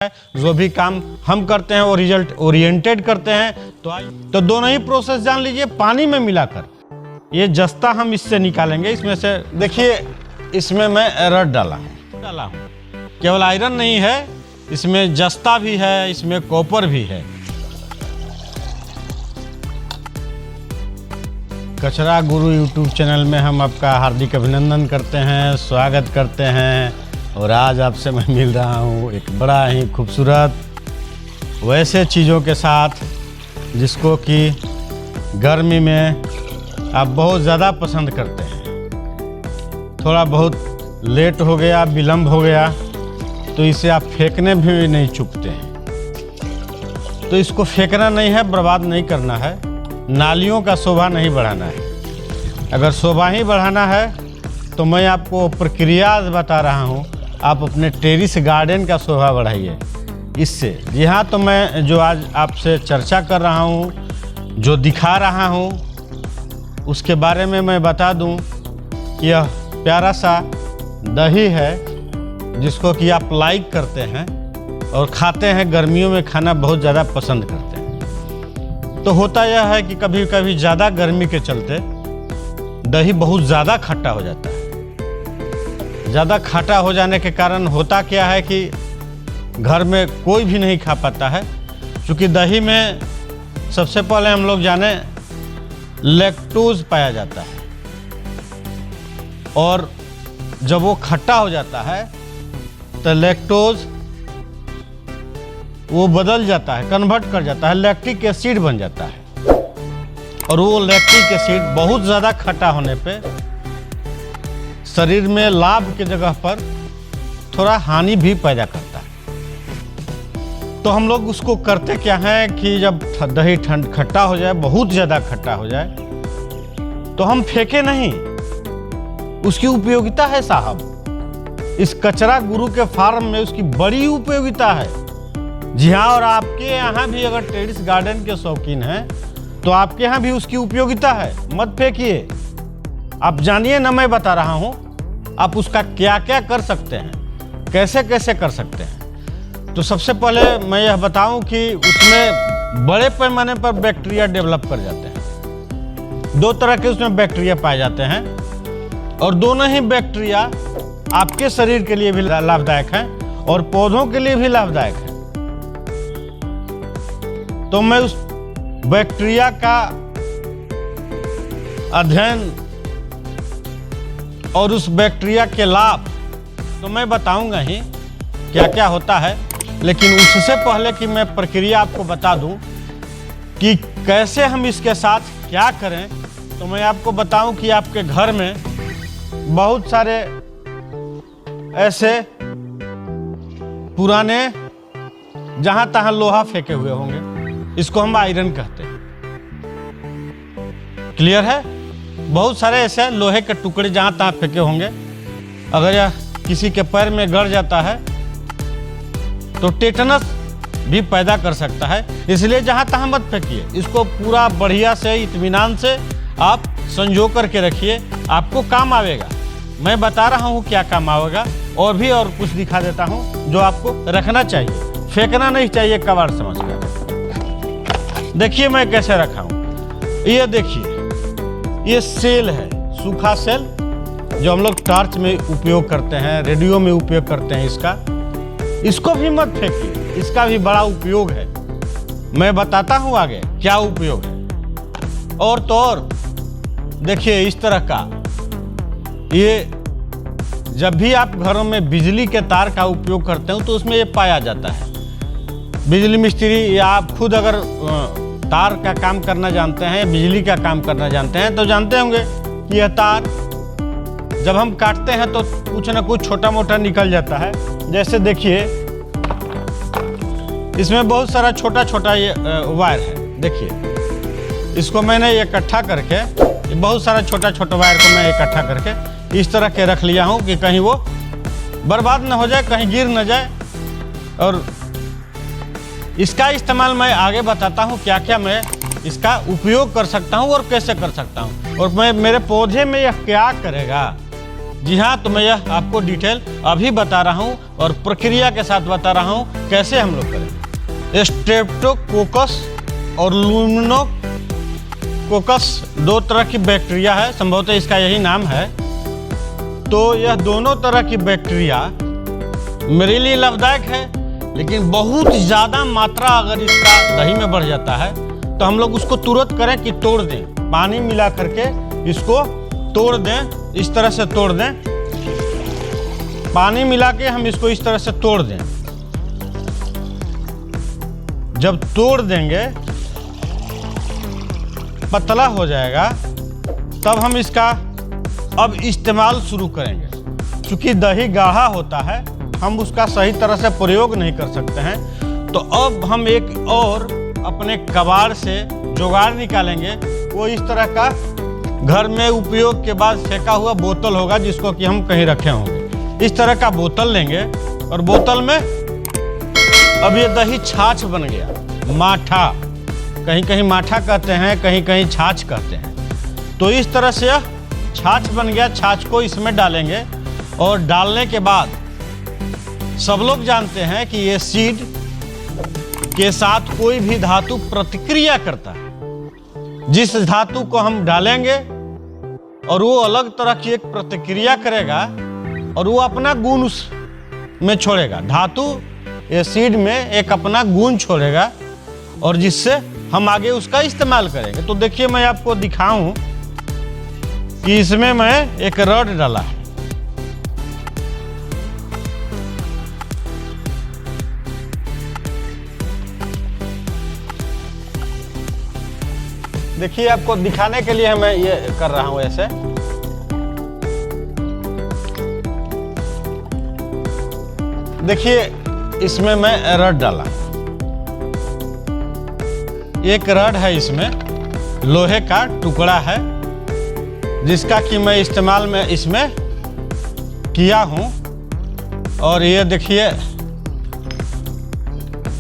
जो भी काम हम करते हैं वो रिजल्ट ओरिएंटेड करते हैं। तो दोनों ही प्रोसेस जान लीजिए। पानी में मिलाकर ये जस्ता हम इससे निकालेंगे। इसमें से देखिए, इसमें मैं एरर डाला हूँ। केवल आयरन नहीं है, इसमें जस्ता भी है, इसमें कॉपर भी है। कचरा गुरु यूट्यूब चैनल में हम आपका हार्दिक अभिनंदन करते हैं, स्वागत करते हैं। और आज आपसे मैं मिल रहा हूँ एक बड़ा ही खूबसूरत वैसे चीज़ों के साथ जिसको कि गर्मी में आप बहुत ज़्यादा पसंद करते हैं। थोड़ा बहुत लेट हो गया, विलम्ब हो गया तो इसे आप फेंकने भी नहीं चूकते हैं। तो इसको फेंकना नहीं है, बर्बाद नहीं करना है, नालियों का शोभा नहीं बढ़ाना है। अगर शोभा ही बढ़ाना है तो मैं आपको प्रक्रिया बता रहा हूँ। आप अपने टेरिस गार्डन का शोभा बढ़ाइए इससे। जी हाँ, तो मैं जो आज आपसे चर्चा कर रहा हूँ, जो दिखा रहा हूँ, उसके बारे में मैं बता दूँ कि यह प्यारा सा दही है जिसको कि आप लाइक करते हैं और खाते हैं। गर्मियों में खाना बहुत ज़्यादा पसंद करते हैं। तो होता यह है कि कभी कभी ज़्यादा गर्मी के चलते दही बहुत ज़्यादा खट्टा हो जाता है। ज़्यादा खट्टा हो जाने के कारण होता क्या है कि घर में कोई भी नहीं खा पाता है। क्योंकि दही में सबसे पहले हम लोग जाने लैक्टोज पाया जाता है, और जब वो खट्टा हो जाता है तो लैक्टोज वो बदल जाता है, कन्वर्ट कर जाता है, लैक्टिक एसिड बन जाता है। और वो लैक्टिक एसिड बहुत ज़्यादा खट्टा होने पे शरीर में लाभ की जगह पर थोड़ा हानि भी पैदा करता है। तो हम लोग उसको करते क्या है कि जब दही खट्टा हो जाए, बहुत ज़्यादा खट्टा हो जाए, तो हम फेंके नहीं। उसकी उपयोगिता है साहब। इस कचरा गुरु के फार्म में उसकी बड़ी उपयोगिता है। जी हाँ, और आपके यहाँ भी अगर टेरिस गार्डन के शौकीन हैं तो आपके यहाँ भी उसकी उपयोगिता है। मत फेंकिए, आप जानिए ना, मैं बता रहा हूँ आप उसका क्या क्या कर सकते हैं, कैसे कैसे कर सकते हैं। तो सबसे पहले मैं यह बताऊं कि उसमें बड़े पैमाने पर बैक्टीरिया डेवलप कर जाते हैं। दो तरह के उसमें बैक्टीरिया पाए जाते हैं, और दोनों ही बैक्टीरिया आपके शरीर के लिए भी लाभदायक हैं और पौधों के लिए भी लाभदायक हैं। तो मैं उस बैक्टीरिया का अध्ययन और उस बैक्टीरिया के लाभ तो मैं बताऊंगा ही क्या क्या होता है। लेकिन उससे पहले कि मैं प्रक्रिया आपको बता दूं कि कैसे हम इसके साथ क्या करें, तो मैं आपको बताऊं कि आपके घर में बहुत सारे ऐसे पुराने जहां तहां लोहा फेंके हुए होंगे। इसको हम आयरन कहते हैं। क्लियर है? बहुत सारे ऐसे लोहे के टुकड़े जहां तहां फेंके होंगे। अगर यह किसी के पैर में गड़ जाता है तो टेटनस भी पैदा कर सकता है। इसलिए जहां तहां मत फेंकिए। इसको पूरा बढ़िया से इत्मीनान से आप संजो करके रखिए, आपको काम आवेगा। मैं बता रहा हूं क्या काम आवेगा, और भी और कुछ दिखा देता हूं जो आपको रखना चाहिए, फेंकना नहीं चाहिए कबाड़ समझकर। देखिए मैं कैसे रखा हूं। ये देखिए, ये सेल है, सूखा सेल जो हम लोग टॉर्च में उपयोग करते हैं, रेडियो में उपयोग करते हैं। इसको भी मत फेंकिए, इसका भी बड़ा उपयोग है। मैं बताता हूं आगे क्या उपयोग है। और तो और देखिए, इस तरह का ये जब भी आप घरों में बिजली के तार का उपयोग करते हो तो उसमें ये पाया जाता है। बिजली मिस्त्री या आप खुद अगर तार का काम करना जानते हैं, बिजली का काम करना जानते हैं, तो जानते होंगे कि यह तार जब हम काटते हैं तो कुछ ना कुछ छोटा मोटा निकल जाता है। जैसे देखिए, इसमें बहुत सारा छोटा छोटा ये वायर है। देखिए, इसको मैंने इकट्ठा करके, बहुत सारा छोटा छोटा वायर को मैं इकट्ठा करके इस तरह के रख लिया हूँ कि कहीं वो बर्बाद न हो जाए, कहीं गिर न जाए। और इसका इस्तेमाल मैं आगे बताता हूँ क्या क्या मैं इसका उपयोग कर सकता हूँ और कैसे कर सकता हूँ, और मैं मेरे पौधे में यह क्या करेगा। जी हाँ, तो मैं यह आपको डिटेल अभी बता रहा हूँ और प्रक्रिया के साथ बता रहा हूँ कैसे हम लोग करें। स्ट्रेप्टोकोकस और ल्यूमनोकोकस 2 तरह की बैक्टीरिया है, संभवतः इसका यही नाम है। तो यह दोनों तरह की बैक्टीरिया मेरे लिए लाभदायक है, लेकिन बहुत ज़्यादा मात्रा अगर इसका दही में बढ़ जाता है तो हम लोग उसको तुरंत करें कि तोड़ दें, पानी मिला करके इसको तोड़ दें, इस तरह से तोड़ दें, पानी मिला के हम इसको इस तरह से तोड़ दें। जब तोड़ देंगे पतला हो जाएगा तब हम इसका अब इस्तेमाल शुरू करेंगे। क्योंकि दही गाढ़ा होता है, हम उसका सही तरह से प्रयोग नहीं कर सकते हैं, तो अब हम एक और अपने कबाड़ से जुगाड़ निकालेंगे। वो इस तरह का घर में उपयोग के बाद फेंका हुआ बोतल होगा, जिसको कि हम कहीं रखे होंगे। इस तरह का बोतल लेंगे और बोतल में अब ये दही छाछ बन गया, माठा, कहीं कहीं माठा कहते हैं, कहीं कहीं छाछ कहते हैं। तो इस तरह से यह छाछ बन गया। छाछ को इसमें डालेंगे और डालने के बाद सब लोग जानते हैं कि एसिड के साथ कोई भी धातु प्रतिक्रिया करता है। जिस धातु को हम डालेंगे और वो अलग तरह की एक प्रतिक्रिया करेगा और वो अपना गुण उसमें छोड़ेगा। धातु एसिड में एक अपना गुण छोड़ेगा और जिससे हम आगे उसका इस्तेमाल करेंगे। तो देखिए, मैं आपको दिखाऊं कि इसमें मैं एक रड डाला है। देखिए, आपको दिखाने के लिए मैं ये कर रहा हूं ऐसे। देखिए, इसमें मैं रड डाला, एक रड है, इसमें लोहे का टुकड़ा है जिसका कि मैं इस्तेमाल में इसमें किया हूं। और ये देखिए,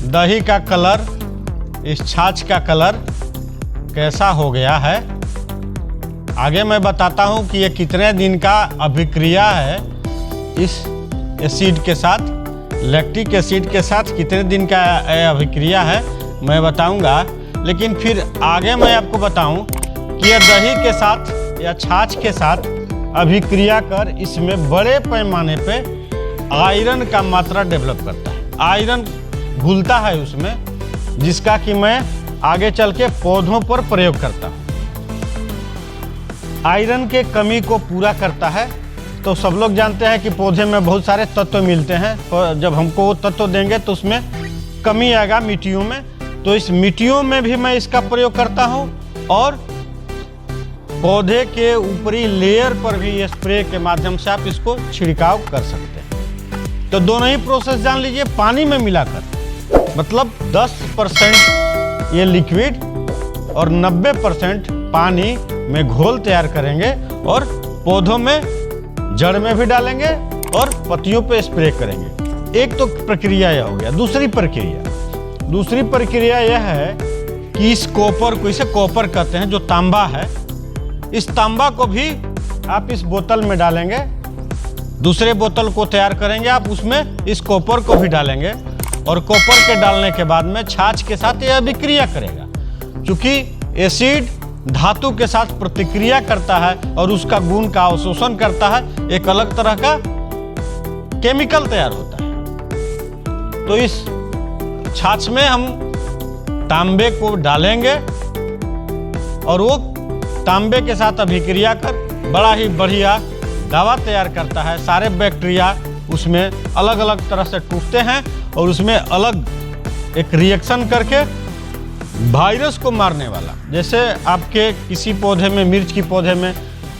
दही का कलर, इस छाछ का कलर कैसा हो गया है। आगे मैं बताता हूं कि ये कितने दिन का अभिक्रिया है इस एसिड के साथ, लैक्टिक एसिड के साथ कितने दिन का अभिक्रिया है मैं बताऊंगा। लेकिन फिर आगे मैं आपको बताऊं कि यह दही के साथ या छाछ के साथ अभिक्रिया कर इसमें बड़े पैमाने पे आयरन का मात्रा डेवलप करता है। आयरन घुलता है उसमें, जिसका कि मैं आगे चल के पौधों पर प्रयोग करता हूँ। आयरन के कमी को पूरा करता है। तो सब लोग जानते हैं कि पौधे में बहुत सारे तत्व मिलते हैं, तो जब हमको वो तत्व देंगे तो उसमें कमी आएगा मिट्टियों में। तो इस मिट्टियों में भी मैं इसका प्रयोग करता हूँ और पौधे के ऊपरी लेयर पर भी ये स्प्रे के माध्यम से आप इसको छिड़काव कर सकते हैं। तो दोनों ही प्रोसेस जान लीजिए। पानी में मिलाकर, मतलब 10% ये लिक्विड और 90% पानी में घोल तैयार करेंगे और पौधों में, जड़ में भी डालेंगे और पत्तियों पे स्प्रे करेंगे। एक तो प्रक्रिया यह हो गया। दूसरी प्रक्रिया यह है कि इस कॉपर को, इसे कॉपर कहते हैं, जो तांबा है, इस तांबा को भी आप इस बोतल में डालेंगे। दूसरे बोतल को तैयार करेंगे आप, उसमें इस कॉपर को भी डालेंगे और कॉपर के डालने के बाद में छाछ के साथ यह अभिक्रिया करेगा। क्योंकि एसिड धातु के साथ प्रतिक्रिया करता है और उसका गुण का अवशोषण करता है, एक अलग तरह का केमिकल तैयार होता है। तो इस छाछ में हम तांबे को डालेंगे और वो तांबे के साथ अभिक्रिया कर बड़ा ही बढ़िया दवा तैयार करता है। सारे बैक्टीरिया उसमें अलग अलग तरह से टूटते हैं और उसमें अलग एक रिएक्शन करके वायरस को मारने वाला, जैसे आपके किसी पौधे में, मिर्च की पौधे में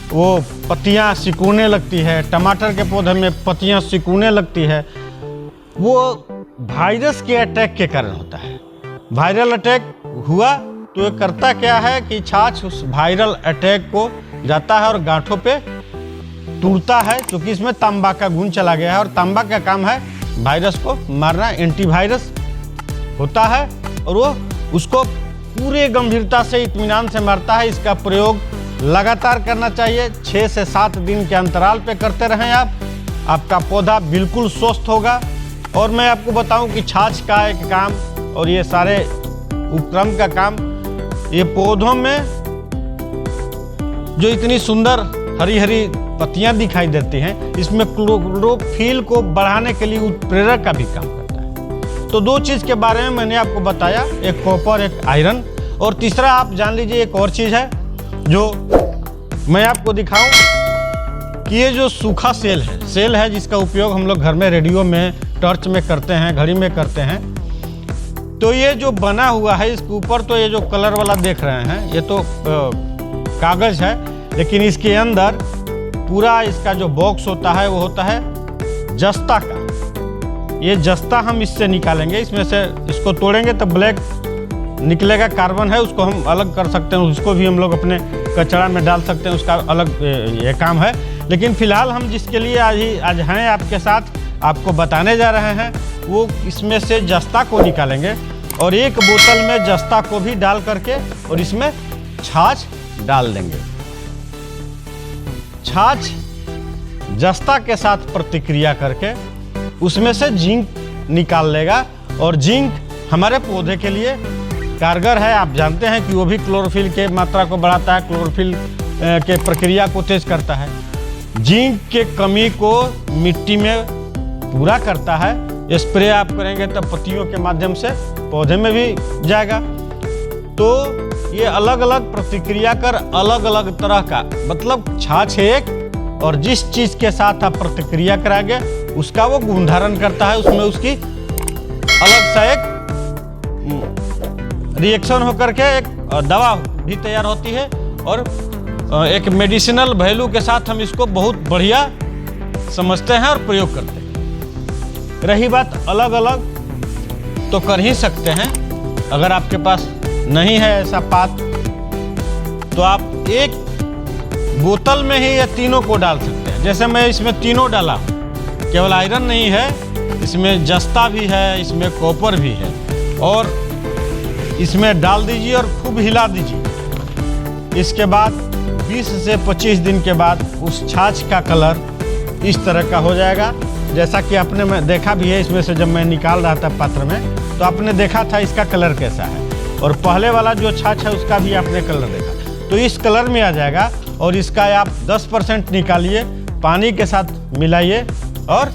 वो पत्तियां सिकुड़ने लगती है, टमाटर के पौधे में पत्तियां सिकुड़ने लगती है, वो वायरस के अटैक के कारण होता है। वायरल अटैक हुआ तो ये करता क्या है कि छाछ उस वायरल अटैक को जाता है और गांठों पे टूटता है, क्योंकि इसमें तांबा का गुण चला गया है और तांबा का काम है वायरस को मारना, एंटीवायरस होता है और वो उसको पूरे गंभीरता से, इत्मीनान से मारता है। इसका प्रयोग लगातार करना चाहिए। 6 से 7 दिन के अंतराल पे करते रहें आपका पौधा बिल्कुल स्वस्थ होगा। और मैं आपको बताऊं कि छाछ का एक काम और ये सारे उपक्रम का काम, ये पौधों में जो इतनी सुंदर हरी हरी पत्तियां दिखाई देती हैं, इसमें क्लोरोफिल को बढ़ाने के लिए उत्प्रेरक का भी काम करता है। तो 2 चीज़ के बारे में मैंने आपको बताया, एक कॉपर एक आयरन। और तीसरा आप जान लीजिए एक और चीज़ है जो मैं आपको दिखाऊं कि ये जो सूखा सेल है जिसका उपयोग हम लोग घर में, रेडियो में, टॉर्च में करते हैं, घड़ी में करते हैं। तो ये जो बना हुआ है इसके ऊपर तो ये जो कलर वाला देख रहे हैं ये तो कागज़ है, लेकिन इसके अंदर पूरा इसका जो बॉक्स होता है वो होता है जस्ता का। ये जस्ता हम इससे निकालेंगे, इसमें से इसको तोड़ेंगे तो ब्लैक निकलेगा, कार्बन है, उसको हम अलग कर सकते हैं, उसको भी हम लोग अपने कचरा में डाल सकते हैं, उसका अलग ये काम है। लेकिन फिलहाल हम जिसके लिए आज हैं आपके साथ, आपको बताने जा रहे हैं, वो इसमें से जस्ता को निकालेंगे और एक बोतल में जस्ता को भी डाल करके और इसमें छाछ डाल देंगे। छाछ जस्ता के साथ प्रतिक्रिया करके उसमें से जिंक निकाल लेगा और जिंक हमारे पौधे के लिए कारगर है। आप जानते हैं कि वो भी क्लोरोफिल के मात्रा को बढ़ाता है, क्लोरोफिल के प्रक्रिया को तेज करता है, जिंक के कमी को मिट्टी में पूरा करता है। स्प्रे आप करेंगे तो पत्तियों के माध्यम से पौधे में भी जाएगा। तो ये अलग अलग प्रतिक्रिया कर अलग अलग तरह का, मतलब छाछ एक, और जिस चीज़ के साथ आप प्रतिक्रिया कराएंगे उसका वो गुण धारण करता है, उसमें उसकी अलग सा एक रिएक्शन होकर के एक दवा भी तैयार होती है और एक मेडिसिनल वैल्यू के साथ हम इसको बहुत बढ़िया समझते हैं और प्रयोग करते हैं। रही बात अलग अलग तो कर ही सकते हैं, अगर आपके पास नहीं है ऐसा पात तो आप एक बोतल में ही ये तीनों को डाल सकते हैं। जैसे मैं इसमें तीनों डाला हूँ, केवल आयरन नहीं है, इसमें जस्ता भी है, इसमें कॉपर भी है, और इसमें डाल दीजिए और खूब हिला दीजिए। इसके बाद 20 से 25 दिन के बाद उस छाछ का कलर इस तरह का हो जाएगा, जैसा कि आपने मैं देखा भी है। इसमें से जब मैं निकाल रहा था पात्र में तो आपने देखा था इसका कलर कैसा है, और पहले वाला जो छाछ है उसका भी आपने कलर देखा। तो इस कलर में आ जाएगा और इसका आप 10% निकालिए, पानी के साथ मिलाइए और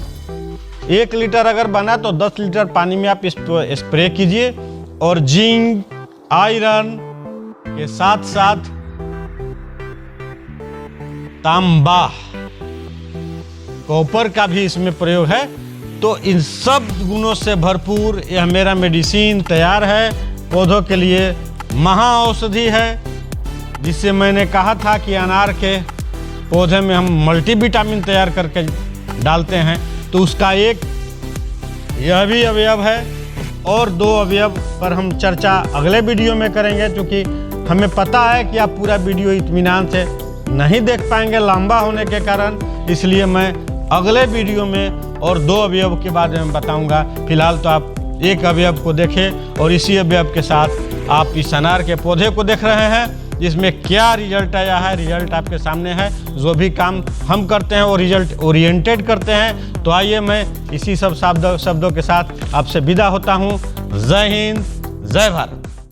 1 लीटर अगर बना तो 10 लीटर पानी में आप इसको स्प्रे कीजिए। और जिंक, आयरन के साथ साथ तांबा, कॉपर का भी इसमें प्रयोग है। तो इन सब गुणों से भरपूर यह मेरा मेडिसिन तैयार है, पौधों के लिए महाऔषधि है, जिससे मैंने कहा था कि अनार के पौधे में हम मल्टीविटामिन तैयार करके डालते हैं। तो उसका एक यह भी अवयव है और 2 अवयव पर हम चर्चा अगले वीडियो में करेंगे, क्योंकि हमें पता है कि आप पूरा वीडियो इत्मीनान से नहीं देख पाएंगे लंबा होने के कारण, इसलिए मैं अगले वीडियो में और 2 अवयव के बारे में बताऊंगा। फिलहाल तो आप एक अवयव को देखें और इसी अवयव के साथ आप इस अनार के पौधे को देख रहे हैं, जिसमें क्या रिजल्ट आया है। रिजल्ट आपके सामने है। जो भी काम हम करते हैं वो रिजल्ट ओरिएंटेड करते हैं। तो आइए मैं इसी सब शब्दों के साथ आपसे विदा होता हूँ। जय हिंद, जय भारत।